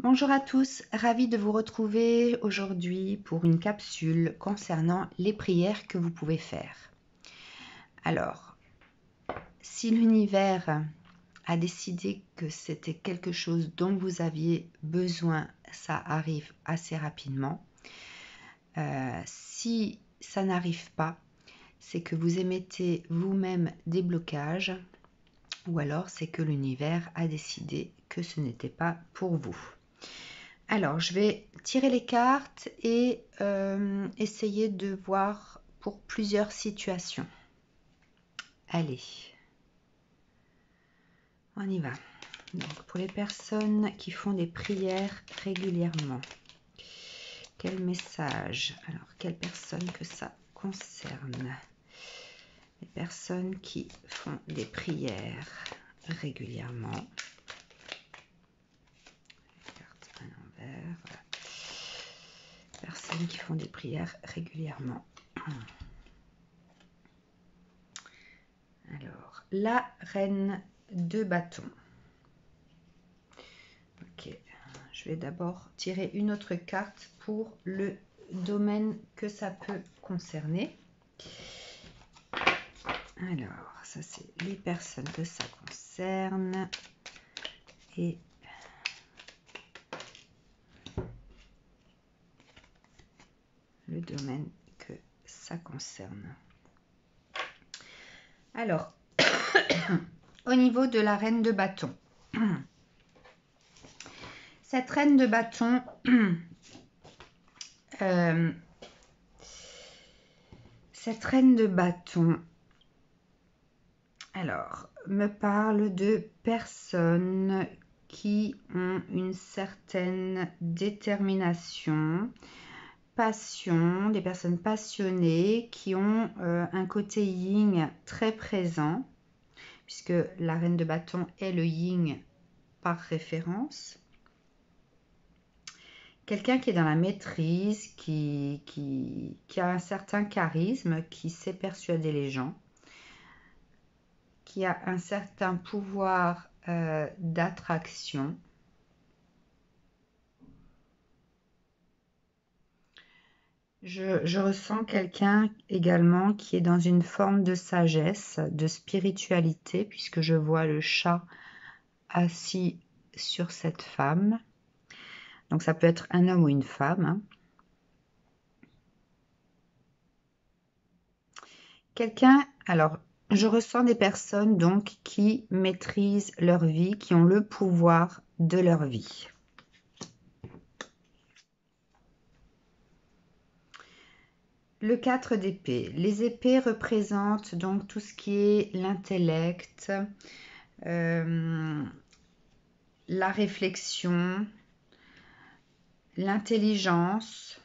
Bonjour à tous, ravie de vous retrouver aujourd'hui pour une capsule concernant les prières que vous pouvez faire. Alors, si l'univers a décidé que c'était quelque chose dont vous aviez besoin, ça arrive assez rapidement. Si ça n'arrive pas, c'est que vous émettez vous-même des blocages ou alors c'est que l'univers a décidé que ce n'était pas pour vous. Alors, je vais tirer les cartes et essayer de voir pour plusieurs situations. Allez, on y va. Donc, pour les personnes qui font des prières régulièrement, quel message? Alors, quelles personnes que ça concerne? Les personnes qui font des prières régulièrement. Carte à l'envers, voilà. Personnes qui font des prières régulièrement. Alors, la reine de bâton. Ok, je vais d'abord tirer une autre carte pour le domaine que ça peut concerner. Alors, ça c'est les personnes que ça concerne et le domaine que ça concerne. Alors, au niveau de la reine de bâton, cette reine de bâton, alors, me parle de personnes qui ont une certaine détermination, passion, des personnes passionnées qui ont un côté yin très présent, puisque la reine de bâton est le yin par référence. Quelqu'un qui est dans la maîtrise, qui a un certain charisme, qui sait persuader les gens, qui a un certain pouvoir d'attraction. Je ressens quelqu'un également qui est dans une forme de sagesse, de spiritualité, puisque je vois le chat assis sur cette femme. Donc ça peut être un homme ou une femme. Hein. Quelqu'un, alors je ressens des personnes donc qui maîtrisent leur vie, qui ont le pouvoir de leur vie. Le 4 d'épée. Les épées représentent donc tout ce qui est l'intellect, la réflexion, l'intelligence.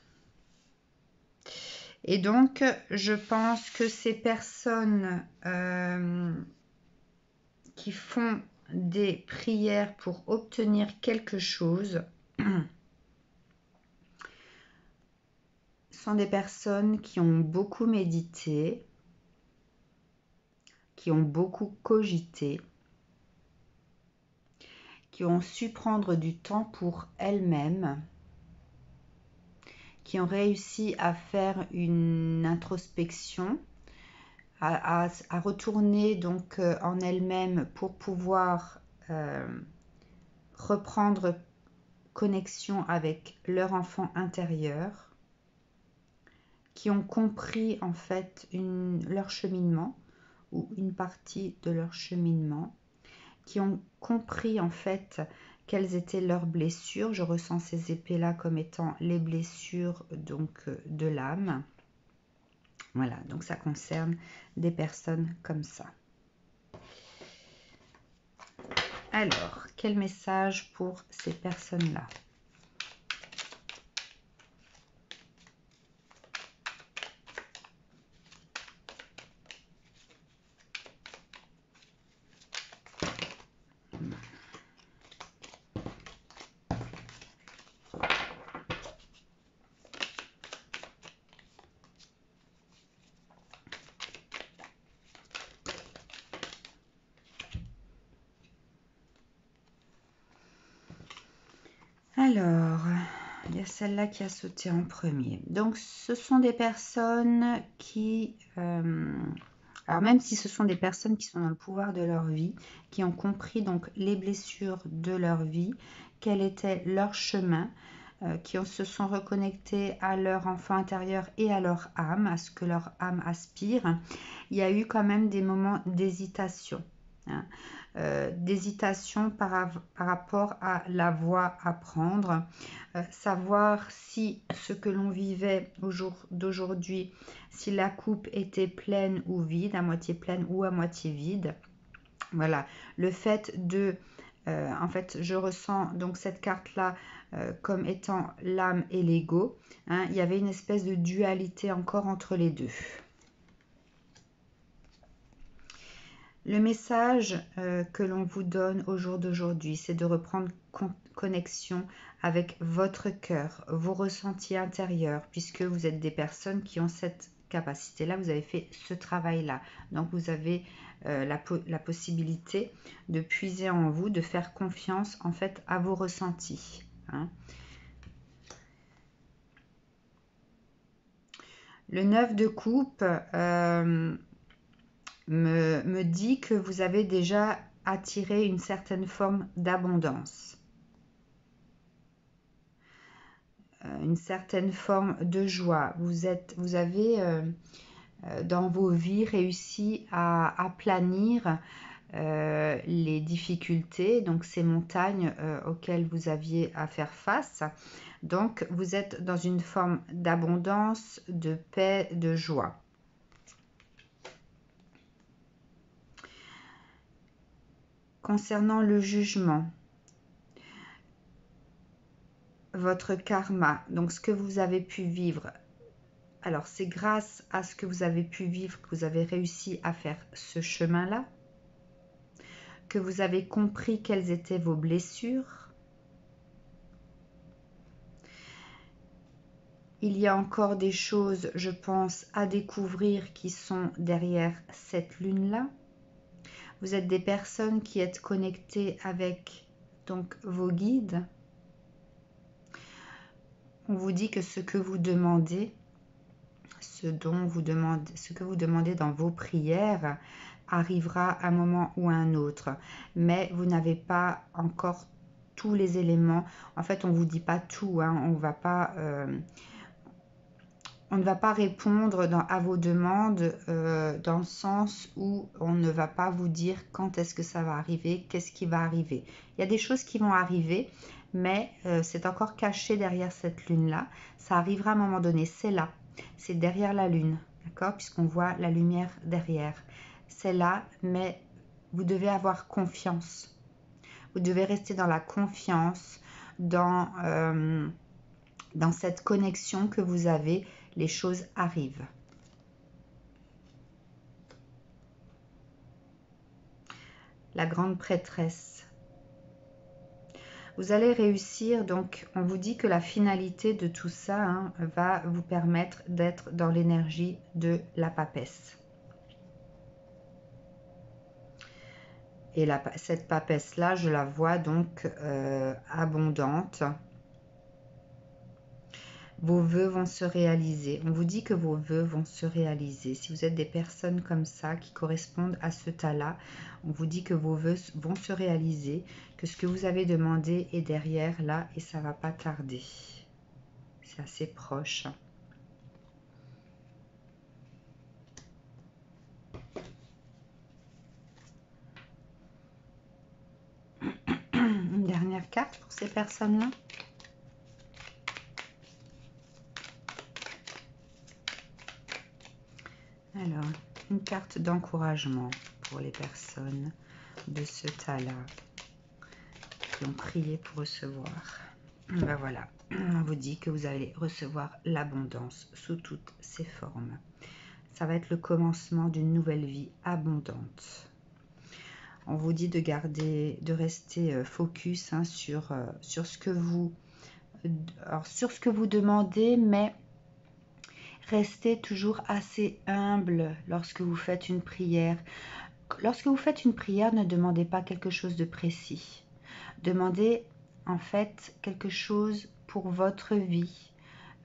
Et donc, je pense que ces personnes qui font des prières pour obtenir quelque chose sont des personnes qui ont beaucoup médité, qui ont beaucoup cogité, qui ont su prendre du temps pour elles-mêmes, qui ont réussi à faire une introspection, à retourner donc en elles-mêmes pour pouvoir reprendre connexion avec leur enfant intérieur, qui ont compris en fait leur cheminement ou une partie de leur cheminement, qui ont compris en fait quelles étaient leurs blessures. Je ressens ces épées-là comme étant les blessures donc de l'âme. Voilà, donc ça concerne des personnes comme ça. Alors, quel message pour ces personnes-là ? Alors, il y a celle-là qui a sauté en premier. Donc, ce sont des personnes qui... alors, même si ce sont des personnes qui sont dans le pouvoir de leur vie, qui ont compris donc les blessures de leur vie, quel était leur chemin, se sont reconnectés à leur enfant intérieur et à leur âme, à ce que leur âme aspire, il y a eu quand même des moments d'hésitation. Hein. D'hésitation par rapport à la voie à prendre, savoir si ce que l'on vivait au jour d'aujourd'hui, si la coupe était pleine ou vide, à moitié pleine ou à moitié vide. Voilà, le fait de... en fait, je ressens donc cette carte-là comme étant l'âme et l'ego. Hein, il y avait une espèce de dualité encore entre les deux. Le message que l'on vous donne au jour d'aujourd'hui, c'est de reprendre connexion avec votre cœur, vos ressentis intérieurs, puisque vous êtes des personnes qui ont cette capacité-là, vous avez fait ce travail-là. Donc, vous avez la possibilité de puiser en vous, de faire confiance en fait à vos ressentis. Hein. Le 9 de coupe me dit que vous avez déjà attiré une certaine forme d'abondance, une certaine forme de joie. Vous avez dans vos vies réussi à aplanir les difficultés, donc ces montagnes auxquelles vous aviez à faire face. Donc vous êtes dans une forme d'abondance, de paix, de joie. Concernant le jugement, votre karma, donc ce que vous avez pu vivre, alors c'est grâce à ce que vous avez pu vivre que vous avez réussi à faire ce chemin-là, que vous avez compris quelles étaient vos blessures. Il y a encore des choses, je pense, à découvrir qui sont derrière cette lune-là. Vous êtes des personnes qui êtes connectées avec donc vos guides. On vous dit que ce que vous demandez, ce que vous demandez dans vos prières arrivera à un moment ou à un autre. Mais vous n'avez pas encore tous les éléments. En fait, on ne vous dit pas tout. Hein. On ne va pas répondre à vos demandes dans le sens où on ne va pas vous dire quand est-ce que ça va arriver, qu'est-ce qui va arriver. Il y a des choses qui vont arriver, mais c'est encore caché derrière cette lune-là. Ça arrivera à un moment donné, c'est là, c'est derrière la lune, d'accord, puisqu'on voit la lumière derrière. C'est là, mais vous devez avoir confiance. Vous devez rester dans la confiance, dans cette connexion que vous avez. Les choses arrivent. La grande prêtresse. Vous allez réussir, donc on vous dit que la finalité de tout ça va vous permettre d'être dans l'énergie de la papesse. Et cette papesse-là, je la vois donc abondante. Vos vœux vont se réaliser. On vous dit que vos vœux vont se réaliser. Si vous êtes des personnes comme ça qui correspondent à ce tas-là, on vous dit que vos vœux vont se réaliser, que ce que vous avez demandé est derrière là et ça va pas tarder. C'est assez proche. Une dernière carte pour ces personnes-là. Alors, une carte d'encouragement pour les personnes de ce tas-là qui ont prié pour recevoir. Ben voilà, on vous dit que vous allez recevoir l'abondance sous toutes ses formes. Ça va être le commencement d'une nouvelle vie abondante. On vous dit de rester focus sur ce que vous demandez, mais restez toujours assez humble lorsque vous faites une prière. Lorsque vous faites une prière, ne demandez pas quelque chose de précis. Demandez en fait quelque chose pour votre vie.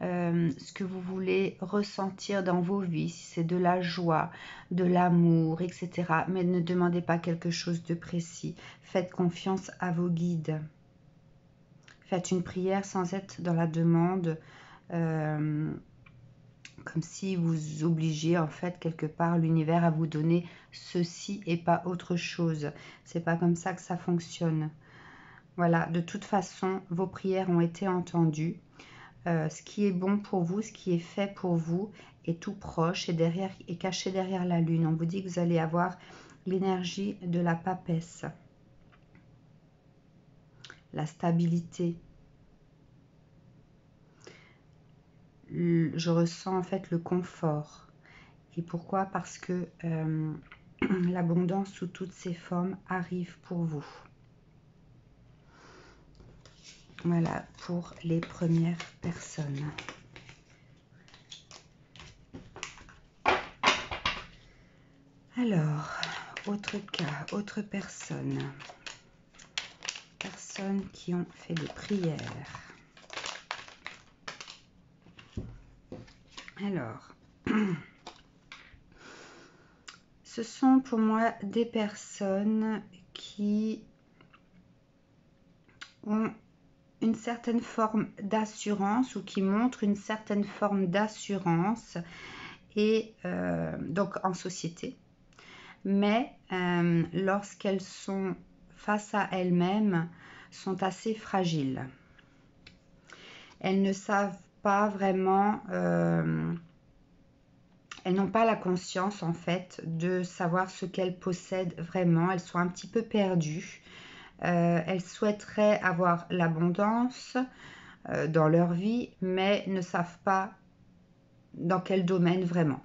Ce que vous voulez ressentir dans vos vies, si c'est de la joie, de l'amour, etc. Mais ne demandez pas quelque chose de précis. Faites confiance à vos guides. Faites une prière sans être dans la demande, comme si vous obligiez en fait quelque part l'univers à vous donner ceci et pas autre chose. C'est pas comme ça que ça fonctionne. Voilà, de toute façon, vos prières ont été entendues. Ce qui est bon pour vous, ce qui est fait pour vous est tout proche et caché derrière la lune. On vous dit que vous allez avoir l'énergie de la papesse, la stabilité. Je ressens en fait le confort. Et pourquoi? Parce que l'abondance sous toutes ses formes arrive pour vous. Voilà pour les premières personnes. Alors, autre cas, autre personne. Personnes qui ont fait des prières. Alors, ce sont pour moi des personnes qui ont une certaine forme d'assurance ou qui montrent une certaine forme d'assurance et donc en société. Mais lorsqu'elles sont face à elles-mêmes, sont assez fragiles. Elles ne savent pas vraiment, elles n'ont pas la conscience en fait de savoir ce qu'elles possèdent vraiment. Elles sont un petit peu perdues. Elles souhaiteraient avoir l'abondance dans leur vie, mais ne savent pas dans quel domaine vraiment.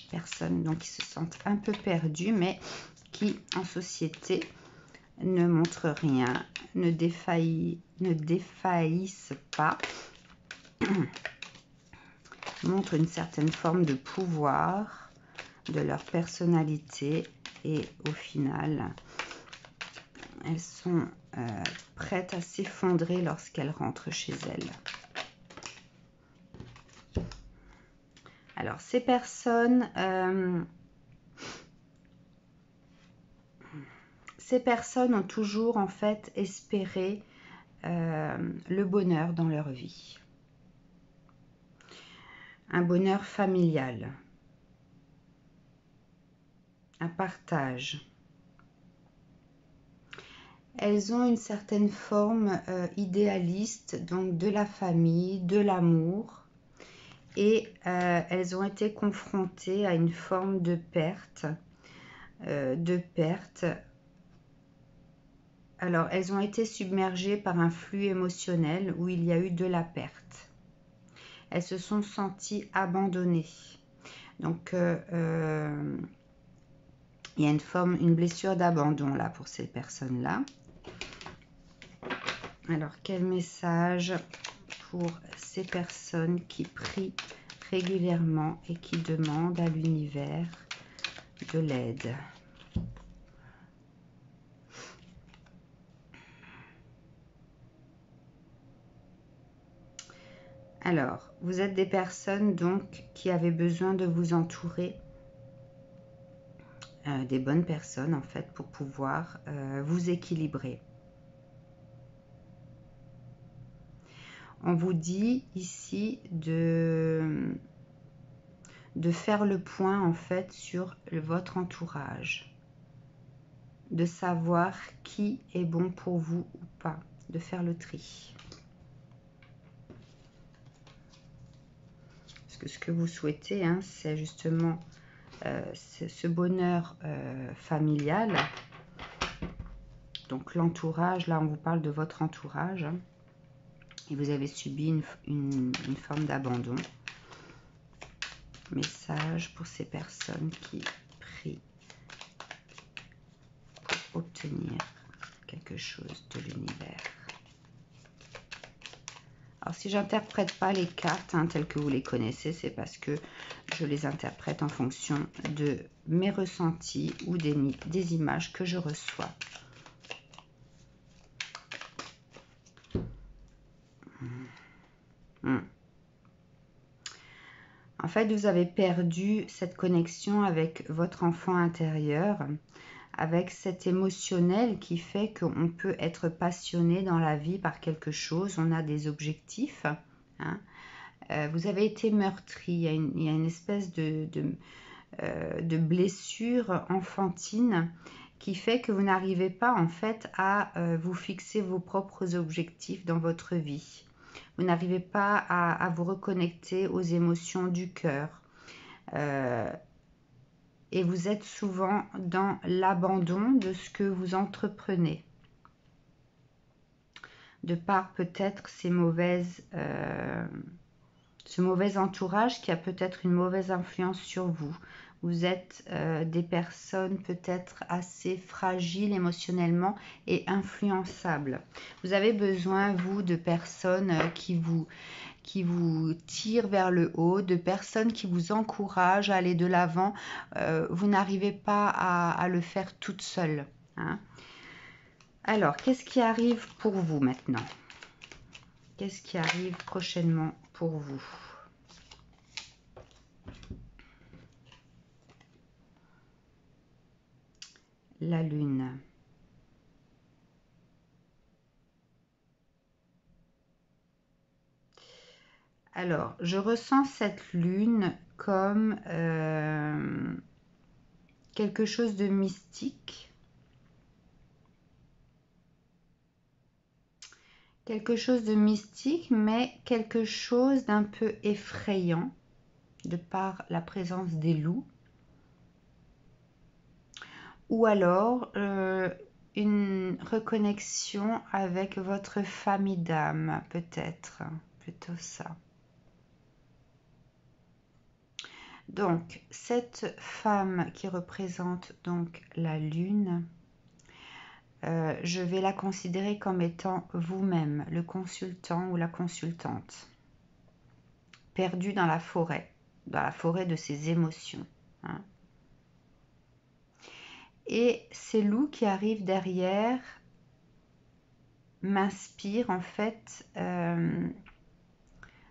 Personnes donc qui se sentent un peu perdues, mais qui en société ne montrent rien, ne défaillissent pas, montrent une certaine forme de pouvoir de leur personnalité et au final, elles sont prêtes à s'effondrer lorsqu'elles rentrent chez elles. Alors, ces personnes ont toujours en fait espéré le bonheur dans leur vie. Un bonheur familial, un partage. Elles ont une certaine forme idéaliste, donc de la famille, de l'amour, et elles ont été confrontées à une forme de perte, Alors, elles ont été submergées par un flux émotionnel où il y a eu de la perte. Elles se sont senties abandonnées. Donc, il y a une blessure d'abandon là pour ces personnes-là. Alors, quel message pour ces personnes qui prient régulièrement et qui demandent à l'univers de l'aide? Alors, vous êtes des personnes donc qui avaient besoin de vous entourer des bonnes personnes en fait pour pouvoir vous équilibrer. On vous dit ici de faire le point en fait sur votre entourage, de savoir qui est bon pour vous ou pas, de faire le tri. Parce que ce que vous souhaitez, hein, c'est justement ce bonheur familial. Donc l'entourage, là on vous parle de votre entourage. Hein, et vous avez subi une forme d'abandon. Message pour ces personnes qui prient pour obtenir quelque chose de l'univers. Alors, si j'interprète pas les cartes telles que vous les connaissez, c'est parce que je les interprète en fonction de mes ressentis ou des images que je reçois. En fait, vous avez perdu cette connexion avec votre enfant intérieur, avec cet émotionnel qui fait qu'on peut être passionné dans la vie par quelque chose, on a des objectifs. Hein. Vous avez été meurtri, il y a une espèce de blessure enfantine qui fait que vous n'arrivez pas en fait à vous fixer vos propres objectifs dans votre vie. Vous n'arrivez pas à vous reconnecter aux émotions du cœur. Et vous êtes souvent dans l'abandon de ce que vous entreprenez. De par peut-être ce mauvais entourage qui a peut-être une mauvaise influence sur vous. Vous êtes des personnes peut-être assez fragiles émotionnellement et influençables. Vous avez besoin, vous, de personnes qui vous tirent vers le haut, de personnes qui vous encouragent à aller de l'avant. Vous n'arrivez pas à le faire toute seule. Hein. Alors, qu'est-ce qui arrive pour vous maintenant? Qu'est-ce qui arrive prochainement pour vous? La lune. Alors, je ressens cette lune comme quelque chose de mystique. Quelque chose de mystique, mais quelque chose d'un peu effrayant de par la présence des loups. Ou alors une reconnexion avec votre famille d'âme, peut-être, plutôt ça. Donc, cette femme qui représente donc la lune, je vais la considérer comme étant vous-même, le consultant ou la consultante, perdu dans la forêt de ses émotions. Hein. Et ces loups qui arrivent derrière m'inspirent en fait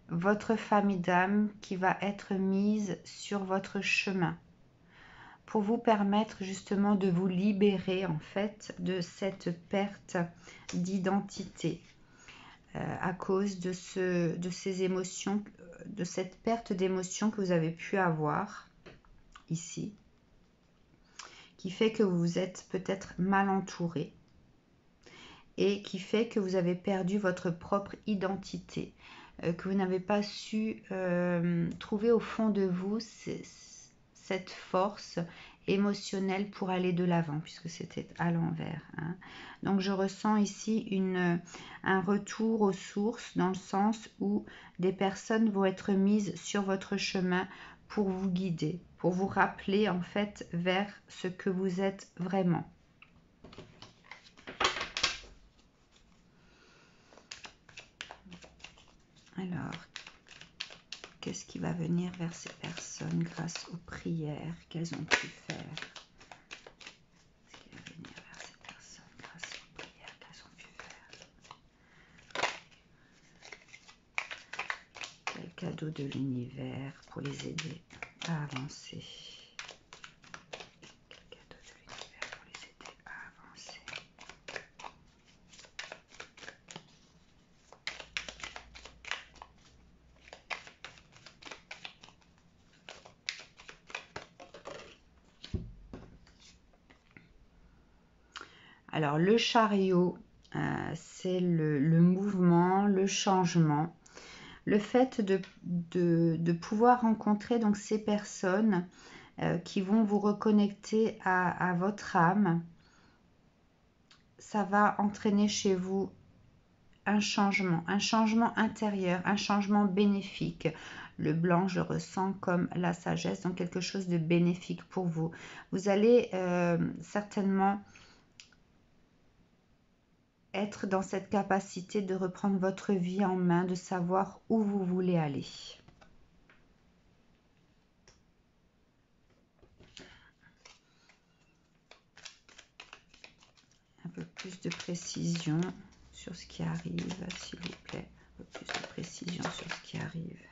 votre famille d'âme qui va être mise sur votre chemin pour vous permettre justement de vous libérer en fait de cette perte d'identité à cause de ces émotions, de cette perte d'émotion que vous avez pu avoir ici, qui fait que vous êtes peut-être mal entouré et qui fait que vous avez perdu votre propre identité, que vous n'avez pas su trouver au fond de vous cette force émotionnelle pour aller de l'avant, puisque c'était à l'envers. Hein. Donc je ressens ici un retour aux sources, dans le sens où des personnes vont être mises sur votre chemin pour vous guider, pour vous rappeler en fait vers ce que vous êtes vraiment. Alors, qu'est-ce qui va venir vers ces personnes grâce aux prières qu'elles ont pu faire? Qu'est-ce qui va venir vers ces personnes grâce aux prières qu'elles ont pu faire? Quel cadeau de l'univers pour les aider à avancer? Quel cadeau de l'univers pour les aider à avancer? Alors, le chariot, c'est le mouvement, le changement, le fait de pouvoir rencontrer donc ces personnes qui vont vous reconnecter à votre âme. Ça va entraîner chez vous un changement intérieur, un changement bénéfique. Le blanc, je ressens comme la sagesse, donc quelque chose de bénéfique pour vous. Vous allez certainement être dans cette capacité de reprendre votre vie en main, de savoir où vous voulez aller. Un peu plus de précision sur ce qui arrive, s'il vous plaît. Un peu plus de précision sur ce qui arrive.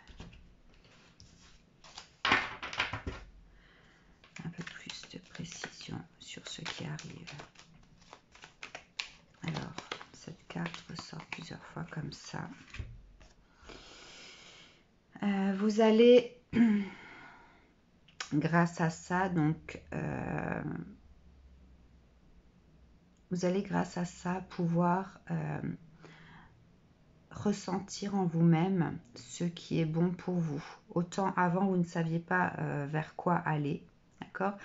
Un peu plus de précision sur ce qui arrive. Alors, cette carte ressort plusieurs fois comme ça. Vous allez, grâce à ça, donc, vous allez grâce à ça pouvoir ressentir en vous-même ce qui est bon pour vous. Autant avant, vous ne saviez pas vers quoi aller. D'accord ?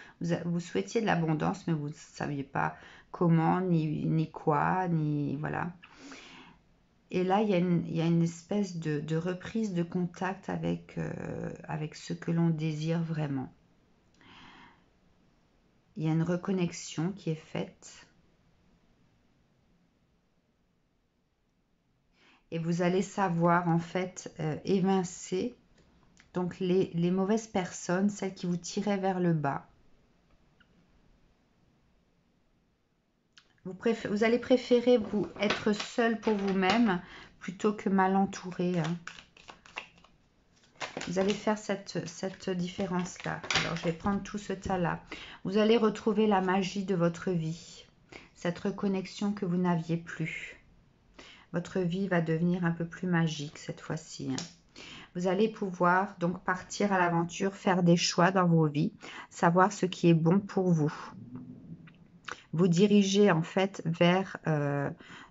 Vous souhaitiez de l'abondance, mais vous ne saviez pas comment, ni quoi, ni voilà. Et là, il y a une espèce de reprise de contact avec ce que l'on désire vraiment. Il y a une reconnexion qui est faite. Et vous allez savoir, en fait, évincer donc les mauvaises personnes, celles qui vous tiraient vers le bas. Vous allez préférer vous être seul pour vous-même plutôt que mal entouré. Vous allez faire cette différence-là. Alors, je vais prendre tout ce tas-là. Vous allez retrouver la magie de votre vie. Cette reconnexion que vous n'aviez plus. Votre vie va devenir un peu plus magique cette fois-ci. Vous allez pouvoir donc partir à l'aventure, faire des choix dans vos vies, savoir ce qui est bon pour vous. Vous diriger en fait vers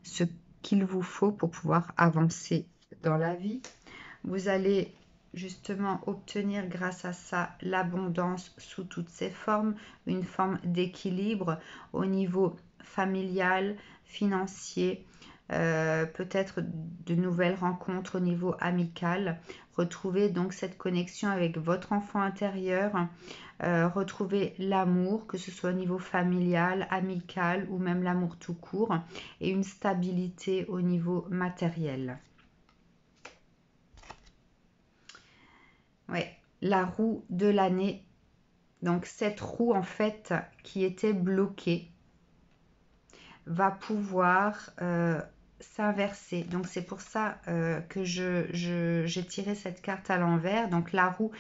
ce qu'il vous faut pour pouvoir avancer dans la vie. Vous allez justement obtenir grâce à ça l'abondance sous toutes ses formes, une forme d'équilibre au niveau familial, financier, peut-être de nouvelles rencontres au niveau amical. Retrouver donc cette connexion avec votre enfant intérieur, retrouver l'amour, que ce soit au niveau familial, amical ou même l'amour tout court, et une stabilité au niveau matériel. Ouais, la roue de l'année. Donc cette roue en fait qui était bloquée va pouvoir s'inverser. Donc c'est pour ça que j'ai tiré cette carte à l'envers. Donc la roue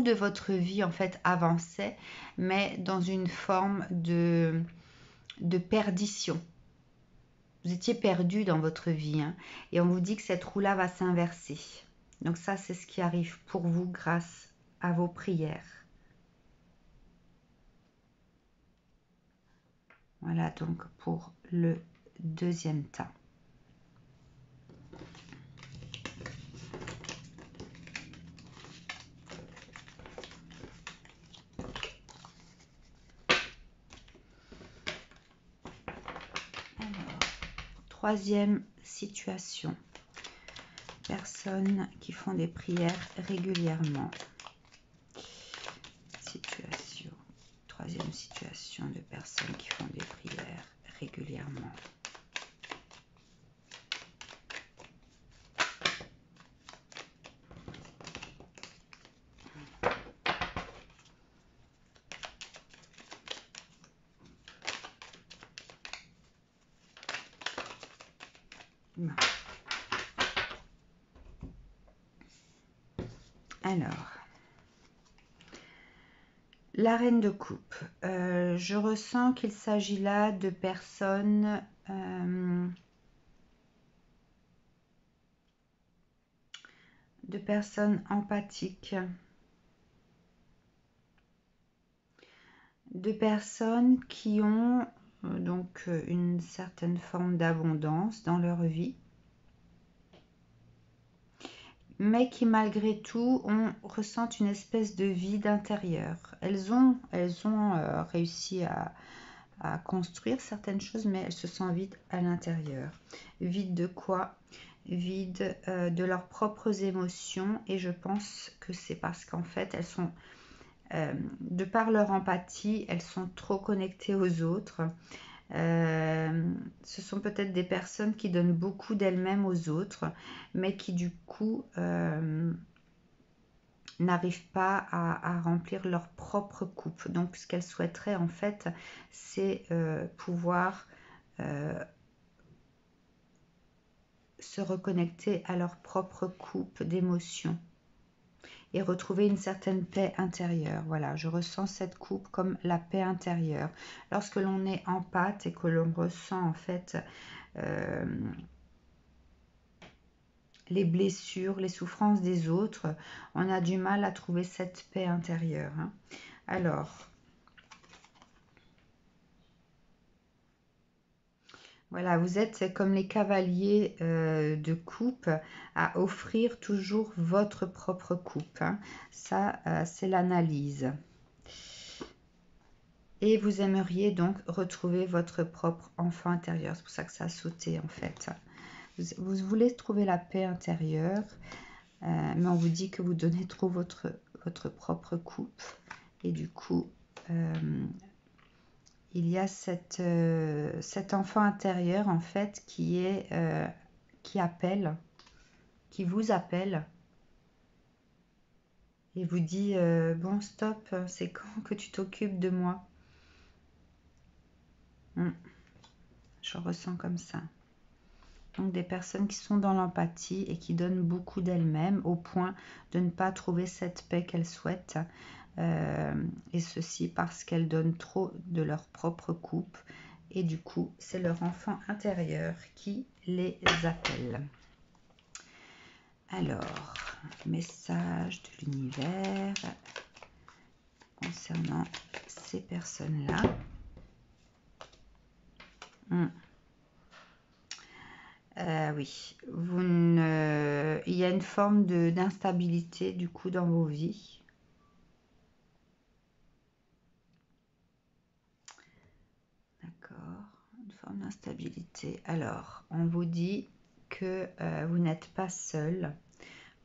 de votre vie en fait avançait, mais dans une forme de perdition. Vous étiez perdu dans votre vie, hein, et on vous dit que cette roue-là va s'inverser. Donc ça, c'est ce qui arrive pour vous grâce à vos prières. Voilà donc pour le deuxième tas. Alors, troisième situation. Personnes qui font des prières régulièrement. Troisième situation de personnes qui font des prières régulièrement. Bon. Alors, la reine de coupe. Je ressens qu'il s'agit là de personnes empathiques, de personnes qui ont donc une certaine forme d'abondance dans leur vie, mais qui malgré tout ressentent une espèce de vide intérieur. Elles ont réussi à construire certaines choses, mais elles se sentent vides à l'intérieur. Vide de quoi? Vide de leurs propres émotions, et je pense que c'est parce qu'en fait elles sont de par leur empathie, elles sont trop connectées aux autres. Ce sont peut-être des personnes qui donnent beaucoup d'elles-mêmes aux autres, mais qui du coup n'arrivent pas à remplir leur propre coupe. Donc ce qu'elles souhaiteraient en fait, c'est pouvoir se reconnecter à leur propre coupe d'émotions et retrouver une certaine paix intérieure. Voilà, je ressens cette coupe comme la paix intérieure. Lorsque l'on est empathe et que l'on ressent en fait les blessures, les souffrances des autres, on a du mal à trouver cette paix intérieure. Hein. Alors, voilà, vous êtes comme les cavaliers de coupe à offrir toujours votre propre coupe. Hein. Ça, c'est l'analyse. Et vous aimeriez donc retrouver votre propre enfant intérieur. C'est pour ça que ça a sauté en fait. Vous voulez trouver la paix intérieure, mais on vous dit que vous donnez trop votre propre coupe. Et du coup, il y a cet enfant intérieur en fait qui appelle, qui vous appelle et vous dit bon stop, c'est quand que tu t'occupes de moi? Je ressens comme ça. Donc des personnes qui sont dans l'empathie et qui donnent beaucoup d'elles-mêmes au point de ne pas trouver cette paix qu'elles souhaitent. Et ceci parce qu'elles donnent trop de leur propre coupe. Et du coup, c'est leur enfant intérieur qui les appelle. Alors, message de l'univers concernant ces personnes-là. Oui, il y a une forme d'instabilité du coup dans vos vies. D'accord, une forme d'instabilité. Alors, on vous dit que vous n'êtes pas seul.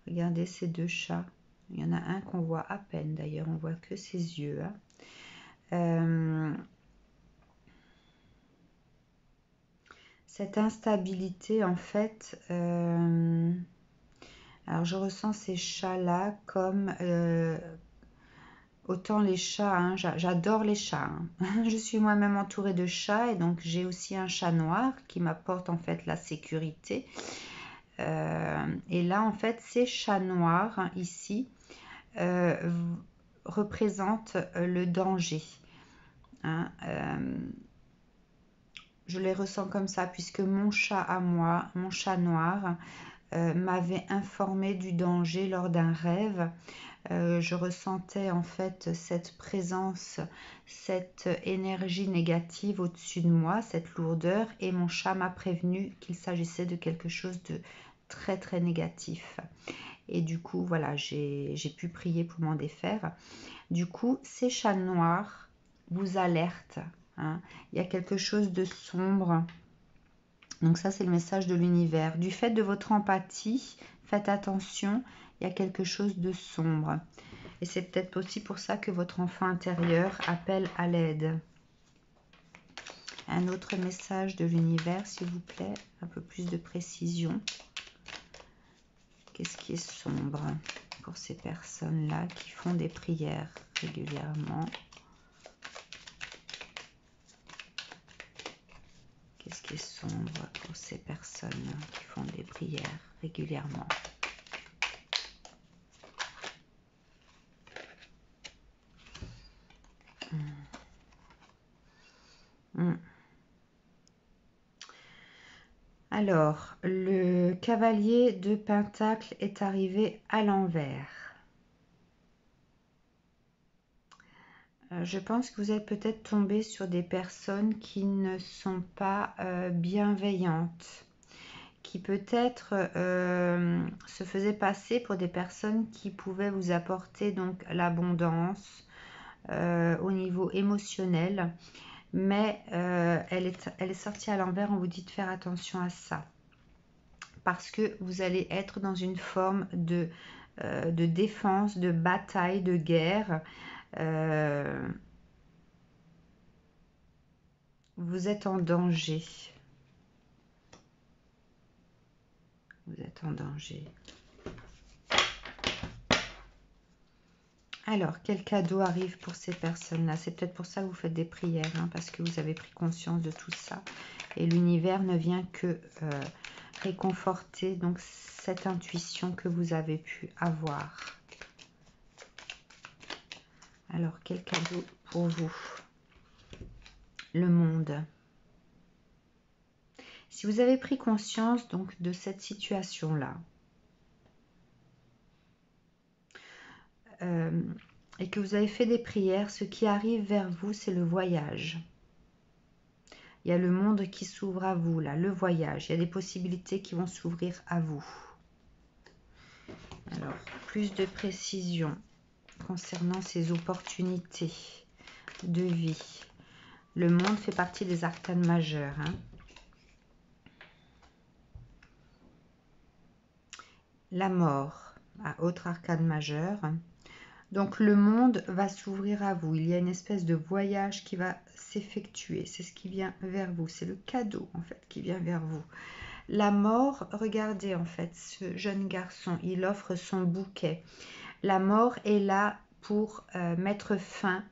Regardez ces deux chats. Il y en a un qu'on voit à peine d'ailleurs, on voit que ses yeux. Hein. Cette instabilité en fait, alors je ressens ces chats-là comme autant les chats, hein, j'adore les chats. Hein. Je suis moi-même entourée de chats et donc j'ai aussi un chat noir qui m'apporte en fait la sécurité. Et là en fait ces chats noirs hein, ici représentent le danger. Hein, je les ressens comme ça puisque mon chat à moi, mon chat noir, m'avait informé du danger lors d'un rêve. Je ressentais en fait cette présence, cette énergie négative au-dessus de moi, cette lourdeur, et mon chat m'a prévenu qu'il s'agissait de quelque chose de très très négatif. Et du coup, voilà, j'ai pu prier pour m'en défaire. Du coup, ces chats noirs vous alertent. Hein. Il y a quelque chose de sombre. Donc ça, c'est le message de l'univers. Du fait de votre empathie, faites attention, il y a quelque chose de sombre. Et c'est peut-être aussi pour ça que votre enfant intérieur appelle à l'aide. Un autre message de l'univers, s'il vous plaît, un peu plus de précision. Qu'est-ce qui est sombre pour ces personnes-là qui font des prières régulièrement? Qu'est-ce qui est sombre pour ces personnes qui font des prières régulièrement? Alors, le cavalier de Pentacle est arrivé à l'envers. Je pense que vous êtes peut-être tombé sur des personnes qui ne sont pas bienveillantes, qui peut-être se faisaient passer pour des personnes qui pouvaient vous apporter donc l'abondance au niveau émotionnel, mais elle est sortie à l'envers. On vous dit de faire attention à ça parce que vous allez être dans une forme de défense, de bataille, de guerre. vous êtes en danger. Vous êtes en danger. Alors, quel cadeau arrive pour ces personnes-là? C'est peut-être pour ça que vous faites des prières, hein, parce que vous avez pris conscience de tout ça. Et l'univers ne vient que réconforter donc cette intuition que vous avez pu avoir. Alors, quel cadeau pour vous? Le monde. Si vous avez pris conscience donc de cette situation-là, et que vous avez fait des prières, ce qui arrive vers vous, c'est le voyage. Il y a le monde qui s'ouvre à vous, là, le voyage. Il y a des possibilités qui vont s'ouvrir à vous. Alors, plus de précision concernant ces opportunités de vie. Le monde fait partie des arcanes majeures, hein. La mort, à autre arcane majeure. Donc le monde va s'ouvrir à vous. Il y a une espèce de voyage qui va s'effectuer. C'est ce qui vient vers vous. C'est le cadeau en fait qui vient vers vous. La mort, regardez en fait ce jeune garçon. Il offre son bouquet. La mort est là pour mettre fin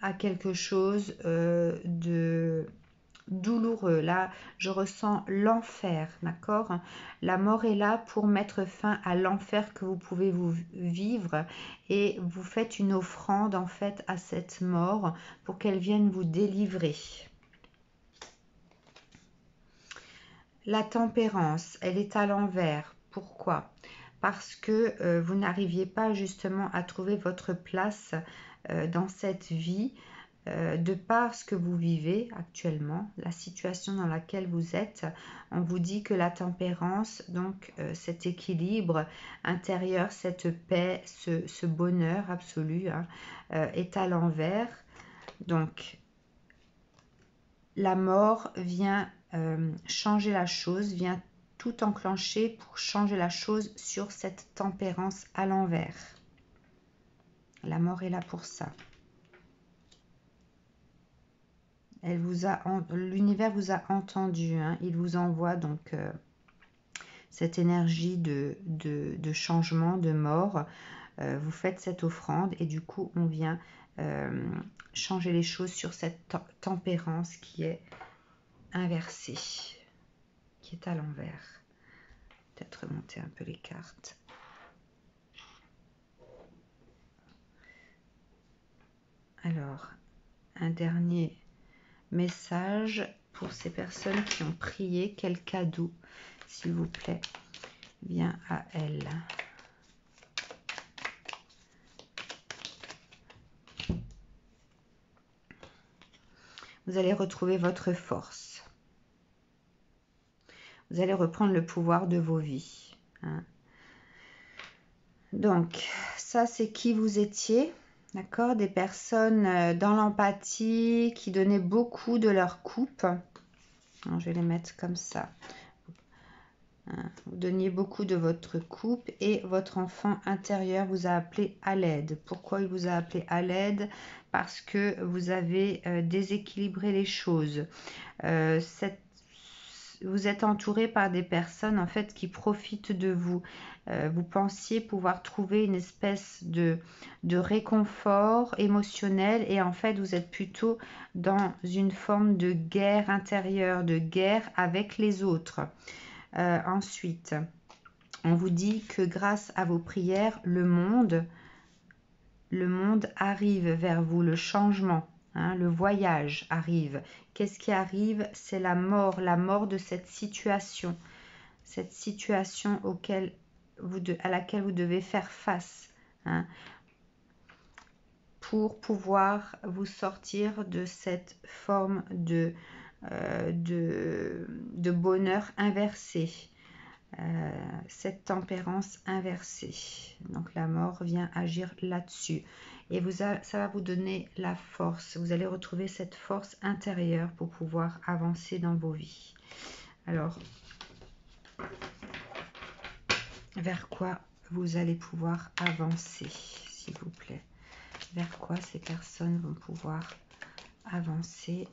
à quelque chose de douloureux. Là, je ressens l'enfer, d'accord? La mort est là pour mettre fin à l'enfer que vous pouvez vous vivre et vous faites une offrande en fait à cette mort pour qu'elle vienne vous délivrer. La tempérance, elle est à l'envers. Pourquoi? Parce que vous n'arriviez pas justement à trouver votre place dans cette vie. De par ce que vous vivez actuellement, la situation dans laquelle vous êtes, on vous dit que la tempérance, donc cet équilibre intérieur, cette paix, ce bonheur absolu, hein, est à l'envers. Donc, la mort vient changer la chose, vient tout enclencher pour changer la chose sur cette tempérance à l'envers. La mort est là pour ça. L'univers vous a entendu, hein, il vous envoie donc cette énergie de changement, de mort. Vous faites cette offrande et du coup on vient changer les choses sur cette tempérance qui est inversée, qui est à l'envers. Peut-être remonter un peu les cartes. Alors, un dernier message pour ces personnes qui ont prié. Quel cadeau, s'il vous plaît, vient à elles? Vous allez retrouver votre force. Vous allez reprendre le pouvoir de vos vies, hein. Donc, ça, c'est qui vous étiez, d'accord? Des personnes dans l'empathie, qui donnaient beaucoup de leur coupe. Alors, je vais les mettre comme ça. Vous donniez beaucoup de votre coupe et votre enfant intérieur vous a appelé à l'aide. Pourquoi il vous a appelé à l'aide? Parce que vous avez déséquilibré les choses. Vous êtes entouré par des personnes en fait qui profitent de vous. Vous pensiez pouvoir trouver une espèce de réconfort émotionnel et en fait vous êtes plutôt dans une forme de guerre intérieure, de guerre avec les autres. Ensuite, on vous dit que grâce à vos prières, le monde arrive vers vous, le changement, hein, le voyage arrive. Qu'est-ce qui arrive? C'est la mort de cette situation à laquelle vous devez faire face, hein, pour pouvoir vous sortir de cette forme de bonheur inversé. Cette tempérance inversée. Donc la mort vient agir là-dessus. Et ça va vous donner la force. Vous allez retrouver cette force intérieure pour pouvoir avancer dans vos vies. Alors, vers quoi vous allez pouvoir avancer, s'il vous plaît? Vers quoi ces personnes vont pouvoir avancer?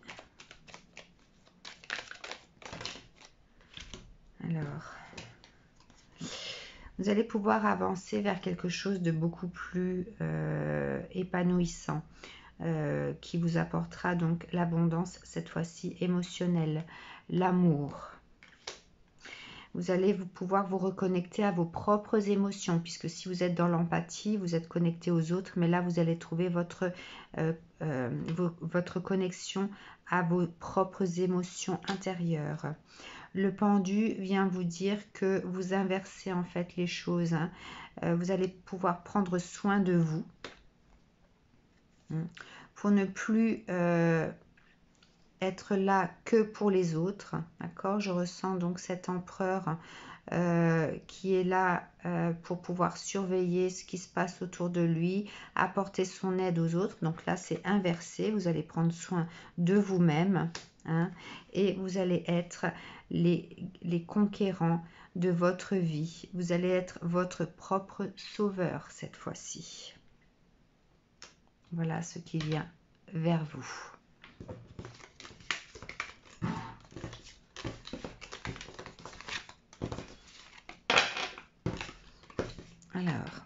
Vous allez pouvoir avancer vers quelque chose de beaucoup plus épanouissant, qui vous apportera donc l'abondance, cette fois-ci émotionnelle, l'amour. Vous allez pouvoir vous reconnecter à vos propres émotions, puisque si vous êtes dans l'empathie, vous êtes connecté aux autres, mais là, vous allez trouver votre connexion à vos propres émotions intérieures. Le pendu vient vous dire que vous inversez en fait les choses. Hein. Vous allez pouvoir prendre soin de vous pour ne plus être là que pour les autres. D'accord? Je ressens donc cet empereur qui est là pour pouvoir surveiller ce qui se passe autour de lui, apporter son aide aux autres. Donc là, c'est inversé. Vous allez prendre soin de vous-même. Hein, et vous allez être les conquérants de votre vie. Vous allez être votre propre sauveur cette fois-ci. Voilà ce qui vient vers vous. Alors,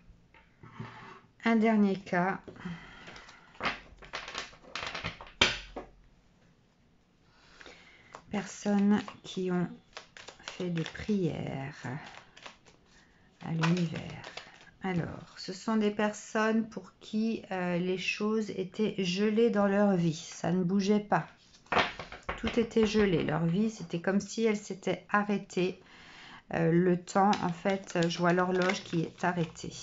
un dernier cas. Personnes qui ont fait des prières à l'univers. Alors, ce sont des personnes pour qui les choses étaient gelées dans leur vie. Ça ne bougeait pas. Tout était gelé. Leur vie, c'était comme si elle s'était arrêtée. Le temps, en fait, je vois l'horloge qui est arrêtée.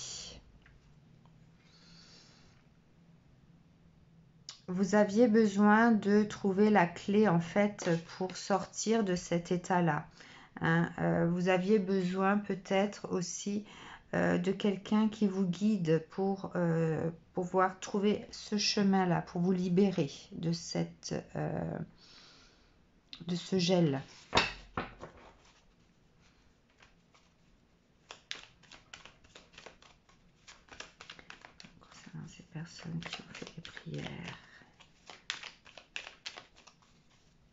Vous aviez besoin de trouver la clé, en fait, pour sortir de cet état-là. Hein. Vous aviez besoin peut-être aussi de quelqu'un qui vous guide pour pouvoir trouver ce chemin-là, pour vous libérer de ce gel. Concernant ces personnes qui ont fait des prières.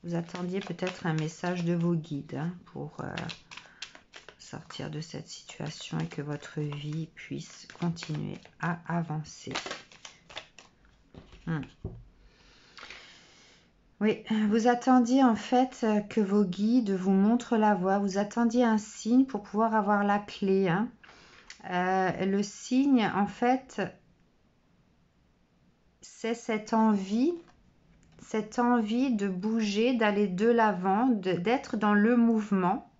Vous attendiez peut-être un message de vos guides hein, pour sortir de cette situation et que votre vie puisse continuer à avancer. Oui, vous attendiez en fait que vos guides vous montrent la voie. Vous attendiez un signe pour pouvoir avoir la clé. Hein. Le signe, en fait, c'est cette envie de bouger, d'aller de l'avant, d'être dans le mouvement.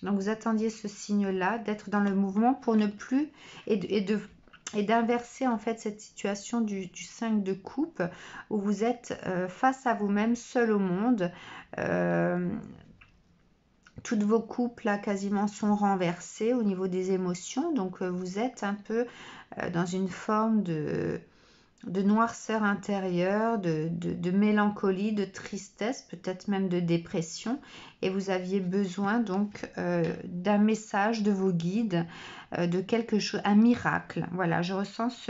Donc vous attendiez ce signe-là, d'être dans le mouvement pour ne plus et d'inverser en fait cette situation du 5 de coupe où vous êtes face à vous-même, seul au monde. Toutes vos coupes là quasiment sont renversées au niveau des émotions. Donc vous êtes un peu dans une forme de noirceur intérieure, de mélancolie, de tristesse, peut-être même de dépression. Et vous aviez besoin donc d'un message de vos guides, de quelque chose, un miracle. Voilà, je ressens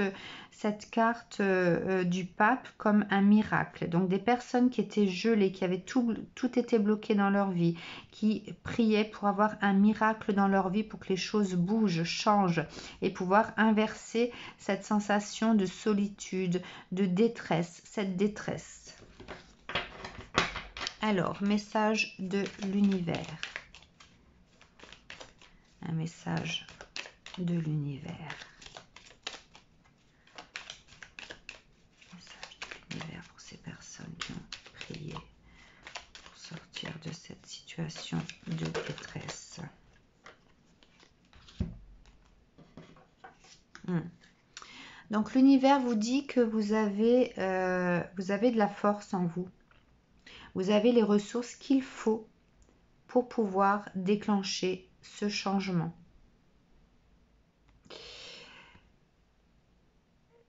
cette carte du pape comme un miracle. Donc des personnes qui étaient gelées, qui avaient tout été bloqué dans leur vie, qui priaient pour avoir un miracle dans leur vie, pour que les choses bougent, changent et pouvoir inverser cette sensation de solitude, de détresse, cette détresse. Alors, message de l'univers. Un message de l'univers. Message de l'univers pour ces personnes qui ont prié pour sortir de cette situation de détresse. Donc l'univers vous dit que vous avez de la force en vous. Vous avez les ressources qu'il faut pour pouvoir déclencher ce changement.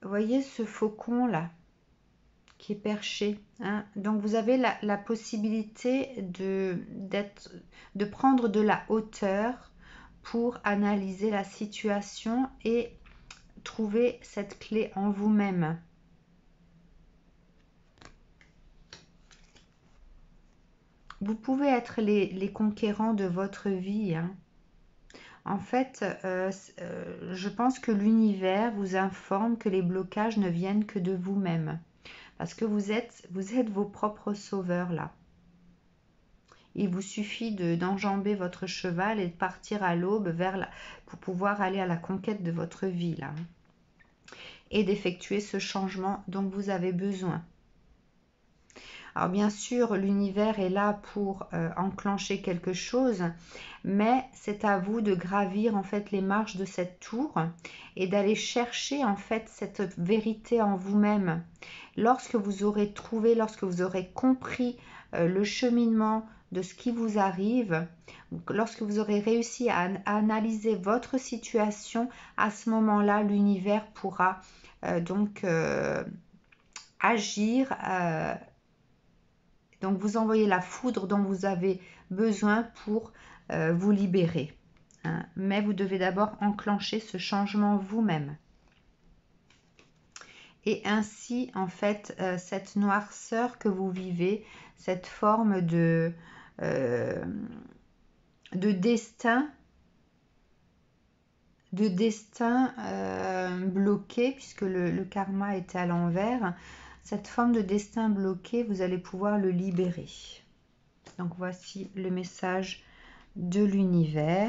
Vous voyez ce faucon là qui est perché. Hein? Donc vous avez la possibilité de prendre de la hauteur pour analyser la situation et trouver cette clé en vous-même. Vous pouvez être les conquérants de votre vie. Hein. En fait, je pense que l'univers vous informe que les blocages ne viennent que de vous-même. Parce que vous êtes vos propres sauveurs là. Il vous suffit d'enjamber votre cheval et de partir à l'aube pour pouvoir aller à la conquête de votre vie là. Et d'effectuer ce changement dont vous avez besoin. Alors bien sûr, l'univers est là pour enclencher quelque chose, mais c'est à vous de gravir en fait les marches de cette tour et d'aller chercher en fait cette vérité en vous-même. Lorsque vous aurez trouvé, lorsque vous aurez compris le cheminement de ce qui vous arrive, lorsque vous aurez réussi à analyser votre situation, à ce moment-là, l'univers pourra donc agir. Donc vous envoyez la foudre dont vous avez besoin pour vous libérer. Hein. Mais vous devez d'abord enclencher ce changement vous-même. Et ainsi, en fait, cette noirceur que vous vivez, cette forme de destin, bloqué, puisque le karma était à l'envers, cette forme de destin bloqué, vous allez pouvoir le libérer. Donc voici le message de l'univers.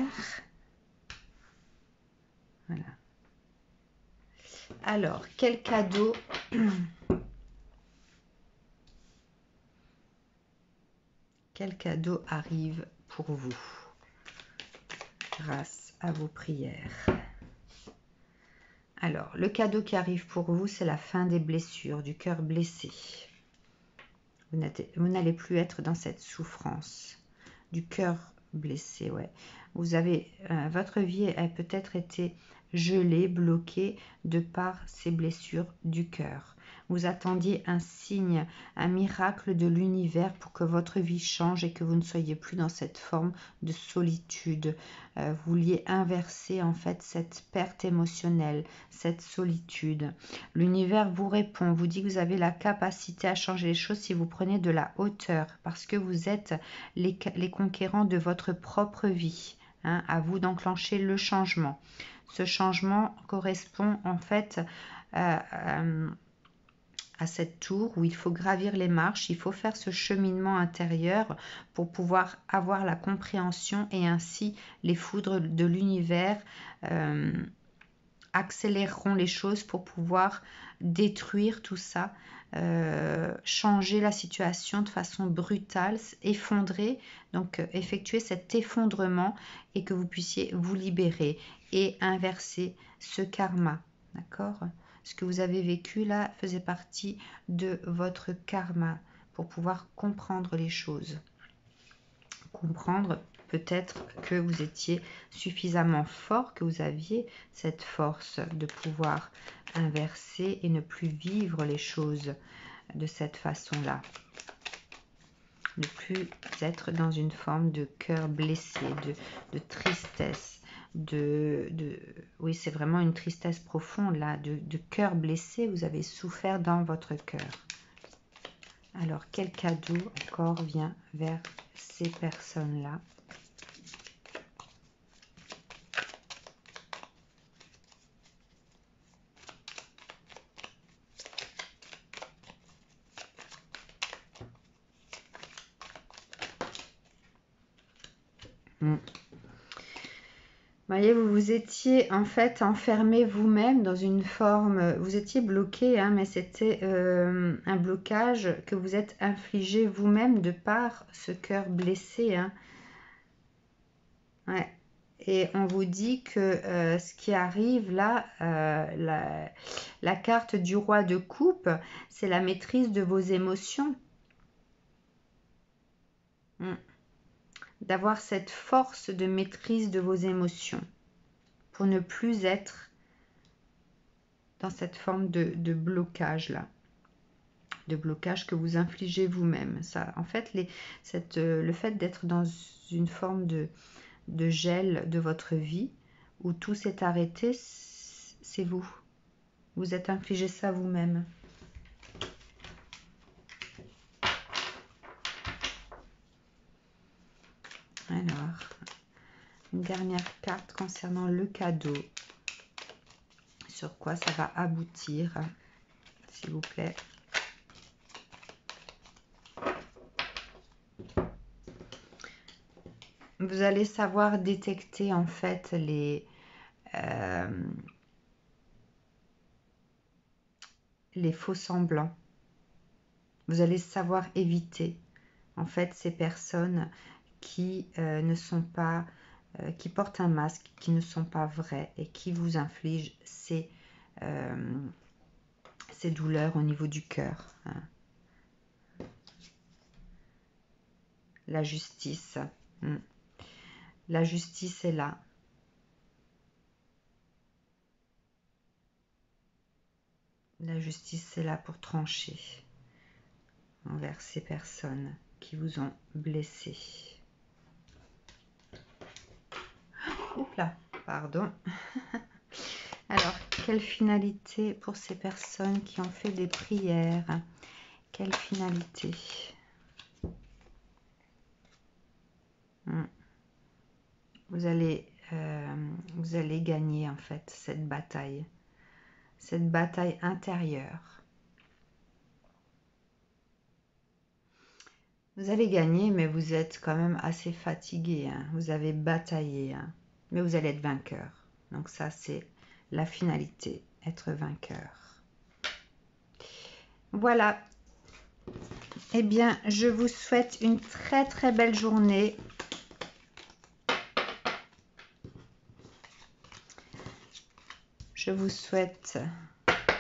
Voilà. Alors, quel cadeau quel cadeau arrive pour vous grâce à vos prières? Alors, le cadeau qui arrive pour vous, c'est la fin des blessures, du cœur blessé. Vous n'allez plus être dans cette souffrance du cœur blessé. Ouais. Vous avez, votre vie a peut-être été gelée, bloquée de par ces blessures du cœur. Vous attendiez un signe, un miracle de l'univers pour que votre vie change et que vous ne soyez plus dans cette forme de solitude. Vous vouliez inverser en fait cette perte émotionnelle, cette solitude. L'univers vous répond, vous dit que vous avez la capacité à changer les choses si vous prenez de la hauteur, parce que vous êtes les conquérants de votre propre vie. Hein, à vous d'enclencher le changement. Ce changement correspond en fait à cette tour où il faut gravir les marches, il faut faire ce cheminement intérieur pour pouvoir avoir la compréhension et ainsi les foudres de l'univers accéléreront les choses pour pouvoir détruire tout ça, changer la situation de façon brutale, effondrer, donc effectuer cet effondrement et que vous puissiez vous libérer et inverser ce karma, d'accord ? Ce que vous avez vécu là faisait partie de votre karma pour pouvoir comprendre les choses. Comprendre peut-être que vous étiez suffisamment fort, que vous aviez cette force de pouvoir inverser et ne plus vivre les choses de cette façon-là. Ne plus être dans une forme de cœur blessé, de tristesse. Oui, c'est vraiment une tristesse profonde là, de cœur blessé, vous avez souffert dans votre cœur. Alors, quel cadeau encore vient vers ces personnes-là? Voyez, vous vous étiez en fait enfermé vous-même dans une forme, vous étiez bloqué, hein, mais c'était un blocage que vous êtes infligé vous-même de par ce cœur blessé. Hein. Ouais. Et on vous dit que ce qui arrive là, la carte du roi de coupe, c'est la maîtrise de vos émotions. D'avoir cette force de maîtrise de vos émotions pour ne plus être dans cette forme de blocage là, de blocage que vous infligez vous-même. Ça, en fait, le fait d'être dans une forme de gel de votre vie où tout s'est arrêté, c'est vous. Vous êtes infligé ça vous-même. Alors, une dernière carte concernant le cadeau. Sur quoi ça va aboutir, s'il vous plaît. Vous allez savoir détecter en fait les faux semblants. Vous allez savoir éviter en fait ces personnes qui ne sont pas, qui portent un masque, qui ne sont pas vraies et qui vous infligent ces douleurs au niveau du cœur. Hein. La justice. La justice est là. La justice est là pour trancher envers ces personnes qui vous ont blessé. Oups là, pardon. Alors, quelle finalité pour ces personnes qui ont fait des prières? Quelle finalité? Vous allez gagner en fait cette bataille intérieure. Vous allez gagner, mais vous êtes quand même assez fatigué. Hein. Vous avez bataillé, hein. Mais vous allez être vainqueur. Donc ça, c'est la finalité, être vainqueur. Voilà. Eh bien, je vous souhaite une très très belle journée. Je vous souhaite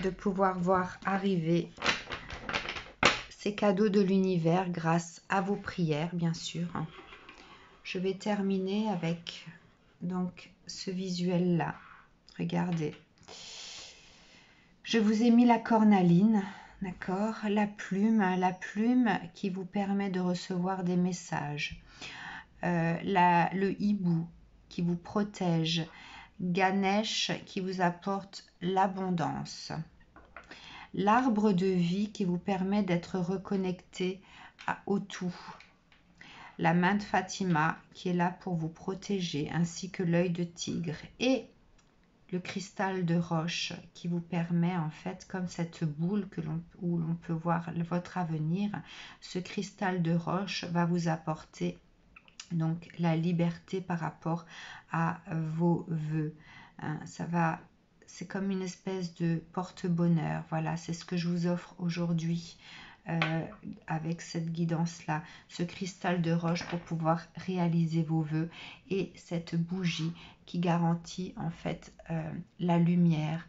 de pouvoir voir arriver ces cadeaux de l'univers grâce à vos prières, bien sûr. Je vais terminer avec donc ce visuel-là. Regardez. Je vous ai mis la cornaline, d'accord, la plume qui vous permet de recevoir des messages. Le hibou qui vous protège. Ganesh qui vous apporte l'abondance. L'arbre de vie qui vous permet d'être reconnecté au tout. La main de Fatima qui est là pour vous protéger, ainsi que l'œil de tigre. Et le cristal de roche qui vous permet en fait, comme cette boule où l'on peut voir votre avenir, ce cristal de roche va vous apporter donc la liberté par rapport à vos vœux. Hein, c'est comme une espèce de porte-bonheur. Voilà, c'est ce que je vous offre aujourd'hui avec cette guidance-là, ce cristal de roche pour pouvoir réaliser vos vœux et cette bougie qui garantit en fait la lumière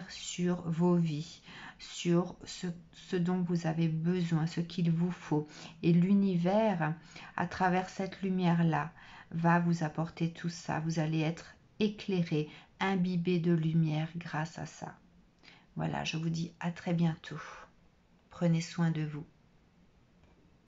sur vos vies, sur ce dont vous avez besoin, ce qu'il vous faut. Et l'univers, à travers cette lumière-là, va vous apporter tout ça. Vous allez être éclairé, imbibé de lumière grâce à ça. Voilà, je vous dis à très bientôt. Prenez soin de vous.